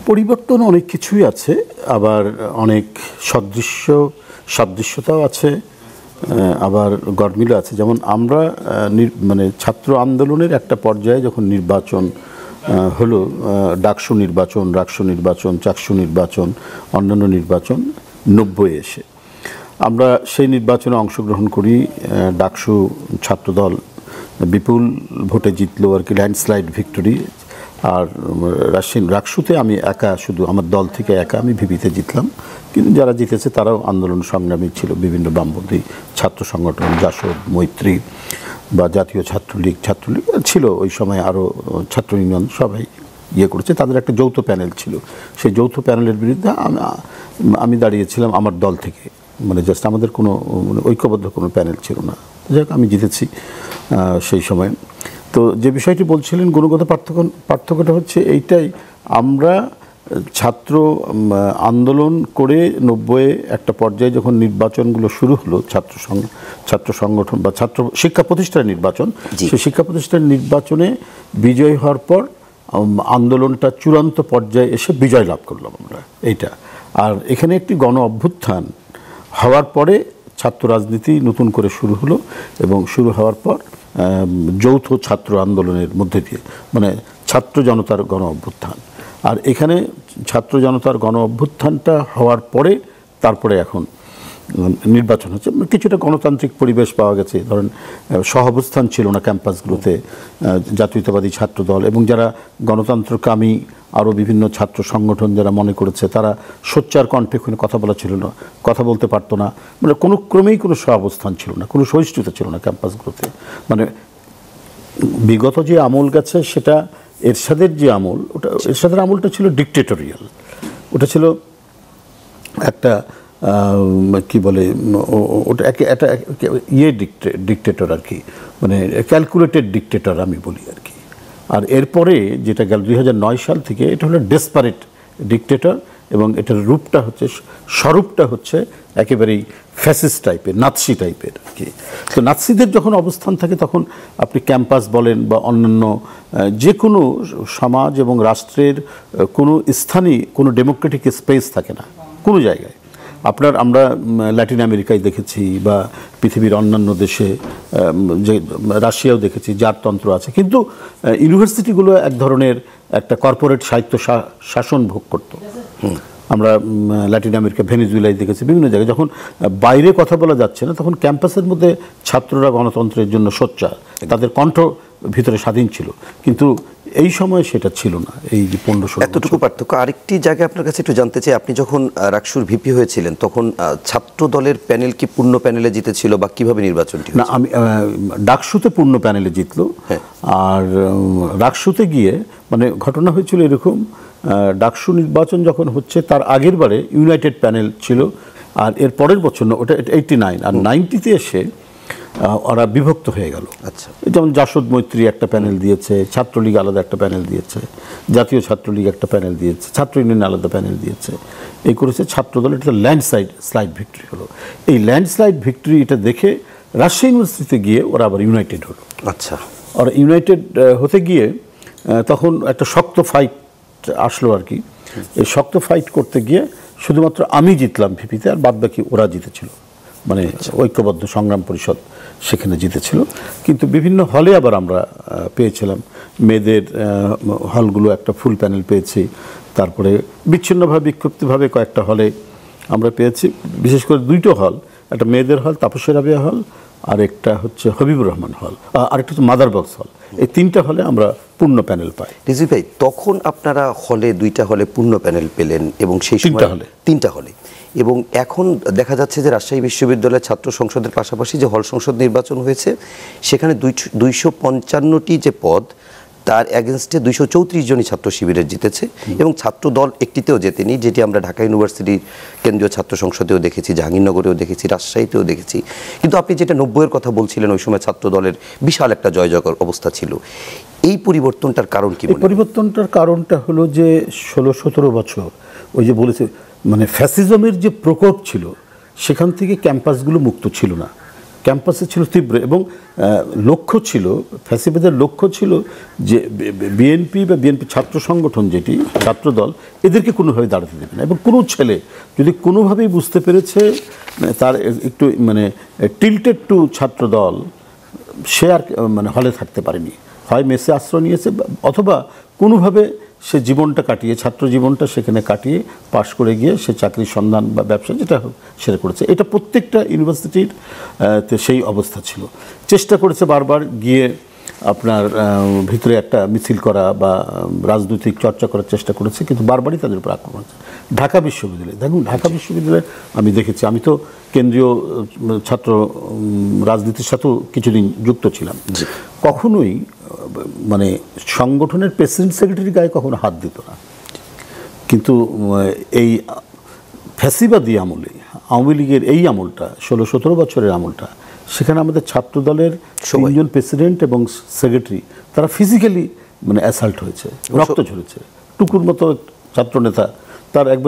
পরিবর্তন অনেক কিছুই আছে, আবার অনেক সাদৃশ্যতাও আছে, আবার গরমিলও আছে। যেমন আমরা মানে ছাত্র আন্দোলনের একটা পর্যায়ে যখন নির্বাচন হলো, ডাকসু নির্বাচন, রাকসু নির্বাচন, চাকসু নির্বাচন, অন্যান্য নির্বাচন 90 এসে আমরা সেই নির্বাচনে অংশগ্রহণ করি। ডাকসু ছাত্রদল বিপুল ভোটে জিতলো আর কি, ল্যান্ডস্লাইড ভিক্টরি। আর রাকসুতে আমি একা, শুধু আমার দল থেকে একা আমি ভিপিতে জিতলাম। কিন্তু যারা জিতেছে তারাও আন্দোলন সংগ্রামী ছিল, বিভিন্ন বামপন্থী ছাত্র সংগঠন, জাসদ, মৈত্রী বা জাতীয় ছাত্রলীগ ছিল ওই সময়, আরও ছাত্র ইউনিয়ন সবাই করেছে। তাদের একটা যৌথ প্যানেল ছিল, সেই যৌথ প্যানেলের বিরুদ্ধে আমি দাঁড়িয়েছিলাম আমার দল থেকে। মানে জাস্ট আমাদের কোনো ঐক্যবদ্ধ কোনো প্যানেল ছিল না। যাই হোক, আমি জিতেছি সেই সময়। তো যে বিষয়টি বলছিলেন গুণগত পার্থক্যটা হচ্ছে এইটাই, আমরা ছাত্র আন্দোলন করে 90 একটা পর্যায়ে যখন নির্বাচনগুলো শুরু হলো, ছাত্র সংগঠন বা ছাত্র শিক্ষা প্রতিষ্ঠানের নির্বাচন, সেই শিক্ষা প্রতিষ্ঠানের নির্বাচনে বিজয় হওয়ার পর আন্দোলনটা চূড়ান্ত পর্যায়ে এসে বিজয় লাভ করলাম আমরা, এইটা। আর এখানে একটি গণ অভ্যুত্থান হওয়ার পরে ছাত্র রাজনীতি নতুন করে শুরু হলো, এবং শুরু হওয়ার পর যৌথ ছাত্র আন্দোলনের মধ্যে দিয়ে, মানে ছাত্র জনতার গণ অভ্যুত্থান। আর এখানে ছাত্র জনতার গণ অভ্যুত্থানটা হওয়ার পরে তারপরে এখন নির্বাচন হচ্ছে, কিছুটা গণতান্ত্রিক পরিবেশ পাওয়া গেছে। ধরেন সহাবস্থান ছিল না ক্যাম্পাসগুলোতে জাতীয়তাবাদী ছাত্রদল, এবং যারা গণতন্ত্রকামী আরও বিভিন্ন ছাত্র সংগঠন যারা মনে করেছে, তারা সোচ্চার কণ্ঠে কোনো কথা বলা ছিল না, কথা বলতে পারতো না। মানে কোনো ক্রমেই কোনো সহাবস্থান ছিল না, কোনো সহিষ্ণুতা ছিল না ক্যাম্পাসগুলোতে। মানে বিগত যে আমল গেছে সেটা এরশাদের যে আমল, এরশাদের আমলটা ছিল ডিকটেটরিয়াল। ওটা ছিল একটা কি বলে, ওটা একটা ডিকটেটর আর কি, মানে ক্যালকুলেটেড ডিকটেটর আমি বলি আর কি। আর এরপরে যেটা গেল 2009 সাল থেকে, এটা হলো ডেসপারেট ডিকটেটর, এবং এটার স্বরূপটা হচ্ছে একেবারেই ফ্যাসিস্ট টাইপের, নাৎসি টাইপের আর কি। তো নাৎসিদের যখন অবস্থান থাকে, তখন আপনি ক্যাম্পাস বলেন বা অন্যান্য যে কোনো সমাজ এবং রাষ্ট্রের কোনো স্থানই কোনো ডেমোক্রেটিক স্পেস থাকে না কোনো জায়গায়। আমরা ল্যাটিন আমেরিকায় দেখেছি, বা পৃথিবীর অন্যান্য দেশে, যে রাশিয়াও দেখেছি জারতন্ত্র আছে, কিন্তু ইউনিভার্সিটিগুলো এক ধরনের একটা কর্পোরেট সাহিত্য শাসন ভোগ করত। আমরা ল্যাটিন আমেরিকা, ভেনেজুয়েলায় দেখেছি, বিভিন্ন জায়গায় যখন বাইরে কথা বলা যাচ্ছে না, তখন ক্যাম্পাসের মধ্যে ছাত্ররা গণতন্ত্রের জন্য সোচ্চার, তাদের কণ্ঠ ভিতরে স্বাধীন ছিল। কিন্তু এই সময় সেটা ছিল না, এই যে 15-16 এতটুকু পার্থক্য। আরেকটি জায়গায় আপনার কাছে একটু জানতে চাই, আপনি যখন রাকসুর ভিপি হয়েছিলেন, তখন ছাত্র দলের প্যানেল কি পূর্ণ প্যানেলে জিতেছিল, বা কিভাবে নির্বাচনটি? না, আমি ডাকসুতে পূর্ণ প্যানেলে জিতলো। আর রাকসুতে গিয়ে মানে ঘটনা হয়েছিল এরকম, ডাকসু নির্বাচন যখন হচ্ছে তার আগের বারে ইউনাইটেড প্যানেল ছিল, আর এর পরের বছর ওটা 89, আর 90-তে এসে ওরা বিভক্ত হয়ে গেল। আচ্ছা, যেমন জাসদ মৈত্রী একটা প্যানেল দিয়েছে, ছাত্রলীগ আলাদা একটা প্যানেল দিয়েছে, জাতীয় ছাত্রলীগ একটা প্যানেল দিয়েছে, ছাত্র ইউনিয়ন আলাদা প্যানেল দিয়েছে, এই করেছে ছাত্রদল। এটা ল্যান্ডস্লাইড ভিক্টরি হলো। এই ল্যান্ডস্লাইড ভিক্টরি এটা দেখে রাজশাহী ইউনিভার্সিটিতে গিয়ে ওরা আবার ইউনাইটেড হলো। আচ্ছা, ওরা ইউনাইটেড হতে গিয়ে তখন একটা শক্ত ফাইট আসলো আর কি। এই শক্ত ফাইট করতে গিয়ে শুধুমাত্র আমি জিতলাম ভিপিতে, আর বাদ বাকি ওরা জিতেছিল, মানে ঐক্যবদ্ধ সংগ্রাম পরিষদ সেখানে জিতেছিল। কিন্তু বিভিন্ন হলে আবার আমরা পেয়েছিলাম, মেয়েদের হলগুলো একটা ফুল প্যানেল পেয়েছি, তারপরে বিচ্ছিন্নভাবে বিক্ষিপ্তভাবে কয়েকটা হলে আমরা পেয়েছি। বিশেষ করে 2টো হল, একটা মেয়েদের হল তাপসী রাবেয়া হল, আর একটা হচ্ছে হবিবুর রহমান হল, আর একটা হচ্ছে মাদার বক্স হল। এই 3টা হলে আমরা পূর্ণ প্যানেল পাই। রিজভী ভাই, তখন আপনারা হলে 2টা হলে পূর্ণ প্যানেল পেলেন, এবং সেই সময় 3টা হলে। এবং এখন দেখা যাচ্ছে যে রাজশাহী বিশ্ববিদ্যালয়ের ছাত্র সংসদের পাশাপাশি যে হল সংসদ নির্বাচন হয়েছে, সেখানে 255টি যে পদ, তার এগেনস্টে 234 জনই ছাত্র শিবিরের জিতেছে, এবং ছাত্র দল একটিতেও জেতেনি, যেটি আমরা ঢাকা ইউনিভার্সিটির কেন্দ্রীয় ছাত্র সংসদেও দেখেছি, জাহাঙ্গীরনগরেও দেখেছি, রাজশাহীতেও দেখেছি। কিন্তু আপনি যেটা 90-এর কথা বলছিলেন, ওই সময় ছাত্র দলের বিশাল একটা জয়জয়কার অবস্থা ছিল। এই পরিবর্তনটার কারণ কি? পরিবর্তনটার কারণটা হলো যে 16-17 বছর ওই যে বলেছে, মানে ফ্যাসিজমের যে প্রকোপ ছিল, সেখান থেকে ক্যাম্পাসগুলো মুক্ত ছিল না। ক্যাম্পাসে ছিল তীব্র, এবং লক্ষ্য ছিল, ফ্যাসিবাদের লক্ষ্য ছিল যে বিএনপি বা বিএনপি ছাত্র সংগঠন, যেটি ছাত্রদল, এদেরকে কোনোভাবে দাঁড়াতে দেবে না। এবং কোনো ছেলে যদি কোনোভাবেই বুঝতে পেরেছে তার একটু মানে টিল্টেড টু ছাত্রদল, সে আর মানে হলে থাকতে পারেনি, হয় মেসে আশ্রয় নিয়েছে অথবা কোনোভাবে সে জীবনটা কাটিয়ে, ছাত্র জীবনটা সেখানে কাটিয়ে পাশ করে গিয়ে সে চাকরির সন্ধান বা ব্যবসা যেটা হোক সেটা করেছে। এটা প্রত্যেকটা ইউনিভার্সিটির সেই অবস্থা ছিল। চেষ্টা করেছে বারবার গিয়ে আপনার ভিতরে একটা মিছিল করা বা রাজনৈতিক চর্চা করার চেষ্টা করেছে, কিন্তু বারবারই তাদের উপর আক্রমণ হচ্ছে। ঢাকা বিশ্ববিদ্যালয়, দেখুন ঢাকা বিশ্ববিদ্যালয়ে আমি দেখেছি, আমি তো কেন্দ্রীয় ছাত্র রাজনীতির সাথেও কিছুদিন যুক্ত ছিলাম, কখনোই মানে সংগঠনের প্রেসিডেন্ট সেক্রেটারি গায়ে কখনো হাত দিত না। কিন্তু এই ফ্যাসিবাদী আমলে, আওয়ামী লীগের এই আমলটা, 16-17 বছরের আমলটা, সেখানে আমাদের ছাত্রদলের 3 জন প্রেসিডেন্ট এবং সেক্রেটারি তারা ফিজিক্যালি মানে অ্যাসাল্ট হয়েছে, রক্ত ঝরেছে। টুকুর মতো ছাত্রনেতা তার একবার